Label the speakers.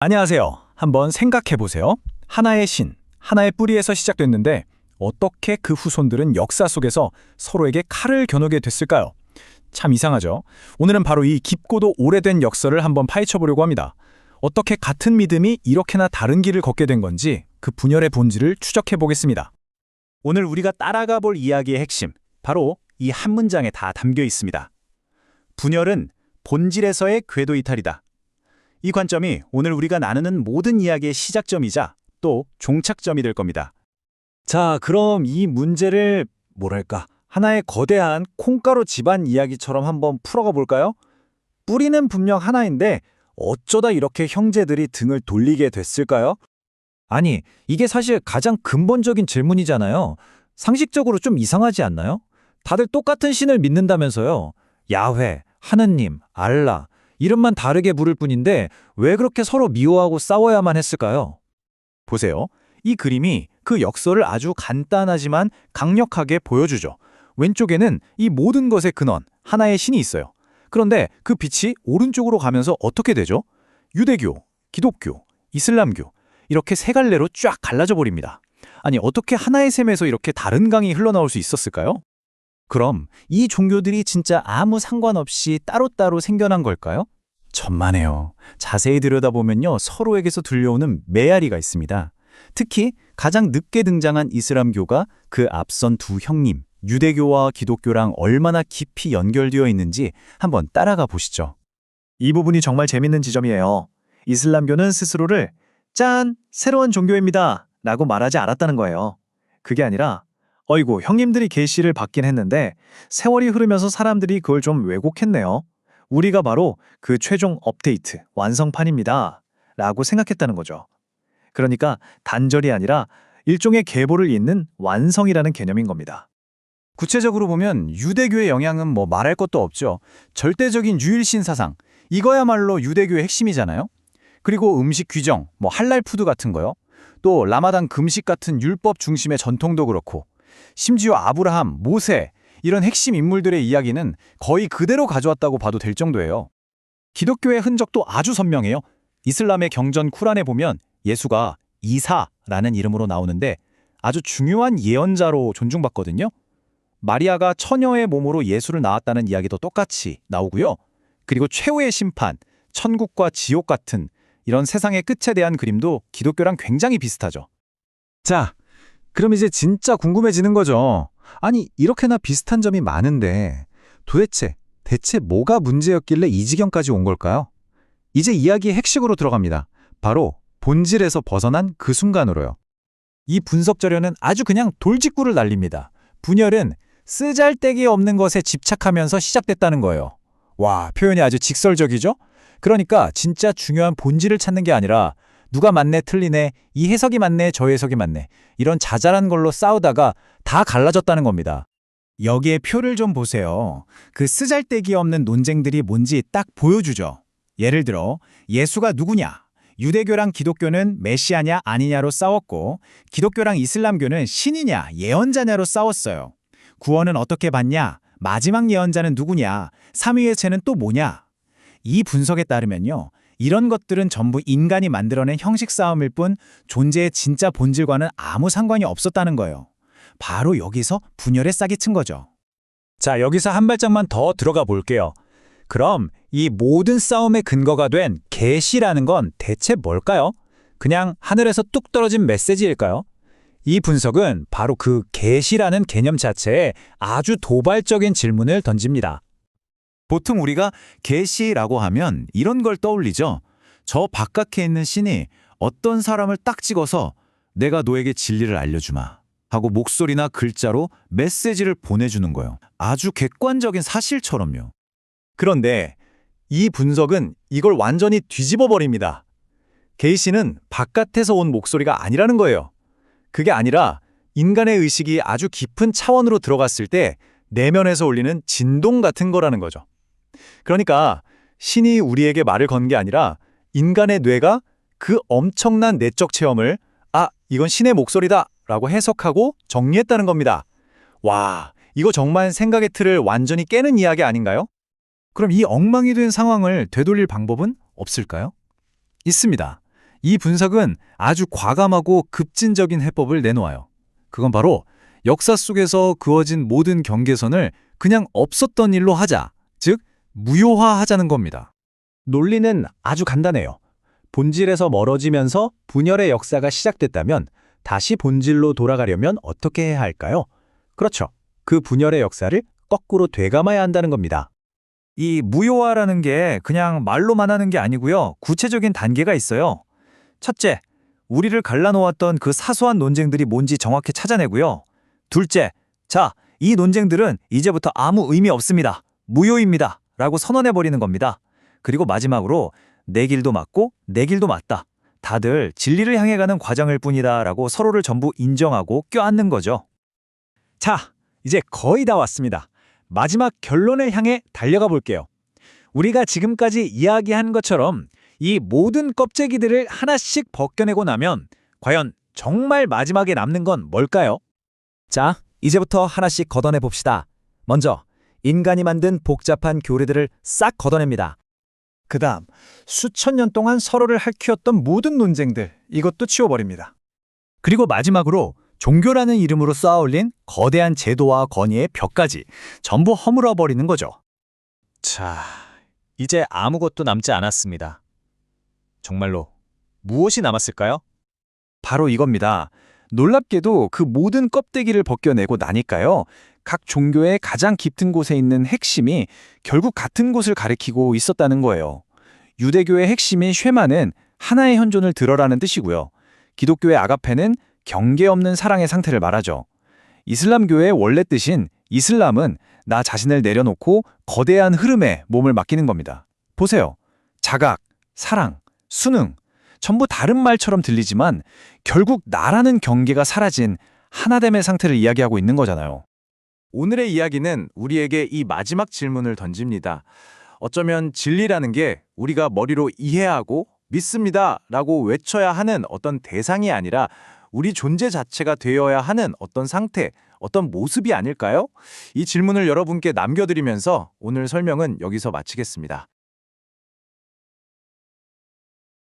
Speaker 1: 안녕하세요. 한번 생각해 보세요. 하나의 신, 하나의 뿌리에서 시작됐는데 어떻게 그 후손들은 역사 속에서 서로에게 칼을 겨누게 됐을까요? 참 이상하죠? 오늘은 바로 이 깊고도 오래된 역사를 한번 파헤쳐 보려고 합니다. 어떻게 같은 믿음이 이렇게나 다른 길을 걷게 된 건지 그 분열의 본질을 추적해 보겠습니다. 오늘 우리가 따라가 볼 이야기의 핵심, 바로 이 한 문장에 다 담겨 있습니다. 분열은 본질에서의 궤도 이탈이다. 이 관점이 오늘 우리가 나누는 모든 이야기의 시작점이자 또 종착점이 될 겁니다. 자, 그럼 이 문제를 하나의 거대한 콩가루 집안 이야기처럼 한번 풀어가 볼까요? 뿌리는 분명 하나인데 어쩌다 이렇게 형제들이 등을 돌리게 됐을까요? 아니, 이게 사실 가장 근본적인 질문이잖아요. 상식적으로 좀 이상하지 않나요? 다들 똑같은 신을 믿는다면서요. 야훼, 하느님, 알라, 이름만 다르게 부를 뿐인데 왜 그렇게 서로 미워하고 싸워야만 했을까요? 보세요. 이 그림이 그 역설을 아주 간단하지만 강력하게 보여주죠. 왼쪽에는 이 모든 것의 근원, 하나의 신이 있어요. 그런데 그 빛이 오른쪽으로 가면서 어떻게 되죠? 유대교, 기독교, 이슬람교, 이렇게 세 갈래로 쫙 갈라져 버립니다. 아니, 어떻게 하나의 샘에서 이렇게 다른 강이 흘러나올 수 있었을까요? 그럼 이 종교들이 진짜 아무 상관없이 따로따로 생겨난 걸까요? 천만에요. 자세히 들여다보면요, 서로에게서 들려오는 메아리가 있습니다. 특히 가장 늦게 등장한 이슬람교가 그 앞선 두 형님, 유대교와 기독교랑 얼마나 깊이 연결되어 있는지 한번 따라가 보시죠. 이 부분이 정말 재밌는 지점이에요. 이슬람교는 스스로를 짠! 새로운 종교입니다 라고 말하지 않았다는 거예요. 그게 아니라 어이구, 형님들이 계시를 받긴 했는데 세월이 흐르면서 사람들이 그걸 좀 왜곡했네요. 우리가 바로 그 최종 업데이트, 완성판입니다 라고 생각했다는 거죠. 그러니까 단절이 아니라 일종의 계보를 잇는 완성이라는 개념인 겁니다. 구체적으로 보면 유대교의 영향은 말할 것도 없죠. 절대적인 유일신 사상, 이거야말로 유대교의 핵심이잖아요. 그리고 음식 규정, 할랄 푸드 같은 거요. 또 라마단 금식 같은 율법 중심의 전통도 그렇고, 심지어 아브라함, 모세, 이런 핵심 인물들의 이야기는 거의 그대로 가져왔다고 봐도 될 정도예요. 기독교의 흔적도 아주 선명해요. 이슬람의 경전 쿠란에 보면 예수가 이사라는 이름으로 나오는데 아주 중요한 예언자로 존중받거든요. 마리아가 처녀의 몸으로 예수를 낳았다는 이야기도 똑같이 나오고요. 그리고 최후의 심판, 천국과 지옥 같은 이런 세상의 끝에 대한 그림도 기독교랑 굉장히 비슷하죠. 자, 그럼 이제 진짜 궁금해지는 거죠. 아니, 이렇게나 비슷한 점이 많은데 대체 뭐가 문제였길래 이 지경까지 온 걸까요? 이제 이야기의 핵심으로 들어갑니다. 바로 본질에서 벗어난 그 순간으로요. 이 분석 자료는 아주 그냥 돌직구를 날립니다. 분열은 쓰잘데기 없는 것에 집착하면서 시작됐다는 거예요. 와, 표현이 아주 직설적이죠? 그러니까 진짜 중요한 본질을 찾는 게 아니라 누가 맞네 틀리네, 이 해석이 맞네 저 해석이 맞네, 이런 자잘한 걸로 싸우다가 다 갈라졌다는 겁니다. 여기에 표를 좀 보세요. 그 쓰잘데기 없는 논쟁들이 뭔지 딱 보여주죠. 예를 들어 예수가 누구냐? 유대교랑 기독교는 메시아냐 아니냐로 싸웠고, 기독교랑 이슬람교는 신이냐 예언자냐로 싸웠어요. 구원은 어떻게 받냐? 마지막 예언자는 누구냐? 삼위의 체는 또 뭐냐? 이 분석에 따르면요, 이런 것들은 전부 인간이 만들어낸 형식 싸움일 뿐 존재의 진짜 본질과는 아무 상관이 없었다는 거예요. 바로 여기서 분열에 싹이 튼 거죠. 자, 여기서 한 발짝만 더 들어가 볼게요. 그럼 이 모든 싸움의 근거가 된 계시라는 건 대체 뭘까요? 그냥 하늘에서 뚝 떨어진 메시지일까요? 이 분석은 바로 그 계시라는 개념 자체에 아주 도발적인 질문을 던집니다. 보통 우리가 계시라고 하면 이런 걸 떠올리죠. 저 바깥에 있는 신이 어떤 사람을 딱 찍어서 내가 너에게 진리를 알려주마 하고 목소리나 글자로 메시지를 보내주는 거예요. 아주 객관적인 사실처럼요. 그런데 이 분석은 이걸 완전히 뒤집어 버립니다. 계시는 바깥에서 온 목소리가 아니라는 거예요. 그게 아니라 인간의 의식이 아주 깊은 차원으로 들어갔을 때 내면에서 울리는 진동 같은 거라는 거죠. 그러니까 신이 우리에게 말을 건 게 아니라 인간의 뇌가 그 엄청난 내적 체험을 이건 신의 목소리다 라고 해석하고 정리했다는 겁니다. 와, 이거 정말 생각의 틀을 완전히 깨는 이야기 아닌가요? 그럼 이 엉망이 된 상황을 되돌릴 방법은 없을까요? 있습니다.
Speaker 2: 이 분석은 아주 과감하고 급진적인 해법을 내놓아요. 그건 바로 역사 속에서 그어진 모든 경계선을 그냥 없었던 일로 하자, 즉 무효화하자는 겁니다.
Speaker 1: 논리는 아주 간단해요. 본질에서 멀어지면서 분열의 역사가 시작됐다면 다시 본질로 돌아가려면 어떻게 해야 할까요? 그렇죠. 그 분열의 역사를 거꾸로 되감아야 한다는 겁니다.
Speaker 2: 이 무효화라는 게 그냥 말로만 하는 게 아니고요. 구체적인 단계가 있어요. 첫째, 우리를 갈라놓았던 그 사소한 논쟁들이 뭔지 정확히 찾아내고요. 둘째, 자, 이 논쟁들은 이제부터 아무 의미 없습니다. 무효입니다. 라고 선언해버리는 겁니다. 그리고 마지막으로 내 길도 맞고 내 길도 맞다. 다들 진리를 향해 가는 과정일 뿐이다. 라고 서로를 전부 인정하고 껴안는 거죠.
Speaker 1: 자, 이제 거의 다 왔습니다. 마지막 결론을 향해 달려가 볼게요. 우리가 지금까지 이야기한 것처럼 이 모든 껍데기들을 하나씩 벗겨내고 나면 과연 정말 마지막에 남는 건 뭘까요? 자, 이제부터 하나씩 걷어내 봅시다. 먼저 인간이 만든 복잡한 교리들을 싹 걷어냅니다. 그다음 수천 년 동안 서로를 핥히었던 모든 논쟁들, 이것도 치워버립니다. 그리고 마지막으로 종교라는 이름으로 쌓아올린 거대한 제도와 권위의 벽까지 전부 허물어버리는 거죠. 자, 이제 아무것도 남지 않았습니다. 정말로 무엇이 남았을까요? 바로 이겁니다. 놀랍게도 그 모든 껍데기를 벗겨내고 나니까요. 각 종교의 가장 깊은 곳에 있는 핵심이 결국 같은 곳을 가리키고 있었다는 거예요. 유대교의 핵심인 쉐마는 하나의 현존을 들어라는 뜻이고요. 기독교의 아가페는 경계 없는 사랑의 상태를 말하죠. 이슬람교의 원래 뜻인 이슬람은 나 자신을 내려놓고 거대한 흐름에 몸을 맡기는 겁니다. 보세요. 자각, 사랑, 순응, 전부 다른 말처럼 들리지만 결국 나라는 경계가 사라진 하나됨의 상태를 이야기하고 있는 거잖아요.
Speaker 2: 오늘의 이야기는 우리에게 이 마지막 질문을 던집니다. 어쩌면 진리라는 게 우리가 머리로 이해하고 믿습니다 라고 외쳐야 하는 어떤 대상이 아니라 우리 존재 자체가 되어야 하는 어떤 상태, 어떤 모습이 아닐까요? 이 질문을 여러분께 남겨드리면서 오늘 설명은 여기서 마치겠습니다.